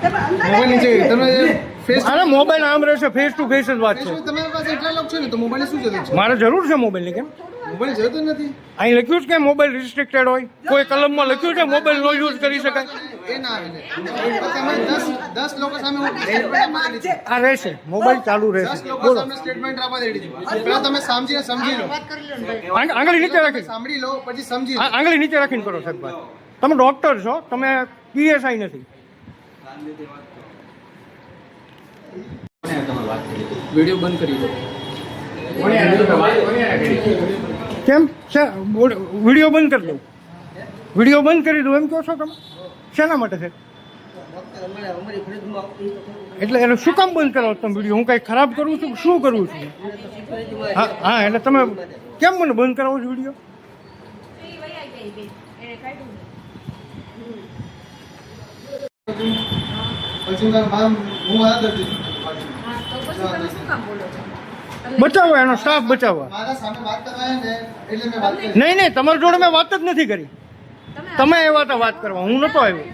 Mobile નીચે તમે face અરે મોબાઈલ આમ રહેશે, ફેસ ટુ ફેસ જ વાત છે. તમારી પાસે એટલા લોક છે ને તો મોબાઈલ શું જરૂર છે? મારે જરૂર છે મોબાઈલની. કેમ? મોબાઈલ જરૂર નથી. અહીં લખ્યું છે કે મોબાઈલ રિસ્ટ્રિક્ટેડ હોય, કોઈ કલમમાં લખ્યું છે મોબાઈલ નો યુઝ કરી શકાય? એ ના આવે ને. તમે 10 લોકો સામે સ્ટેટમેન્ટ આપવા રેડી છો. આ રહેશે, મોબાઈલ ચાલુ 10 રહેશે. લોકો બોલો. સામે સ્ટેટમેન્ટ આપવા રેડી છો. પહેલા તમે સમજી લો. આંગળી નીચે રાખી, સાંભળી લો પછી સમજી લો. આંગળી નીચે રાખીને કરો સાહેબ વાત. તમે ડોક્ટર છો, તમે પીએસઆઈ નથી. વિડિયો બંધ કરી દો. કેમ છે? વિડીયો બંધ કરી દઉં? વિડીયો બંધ કરી દઉં એમ કહો છો તમે? શેના માટે છે? એટલે એને શું કામ બંધ કરાવો તમે વિડીયો? હું કઈ ખરાબ કરું છું? શું કરું છું? હા હા, એટલે તમે કેમ મને બંધ કરાવો છો વિડીયો? બચાવો, એનો સ્ટાફ બચાવવા. મારા સામે વાત કરવા આવ્યા ને એટલે મેં વાત કરી. નહીં નહીં, તમારી જોડે મેં વાત જ નથી કરી. તમે આવ્યા હતા વાત કરવા, હું નતો આવ્યો.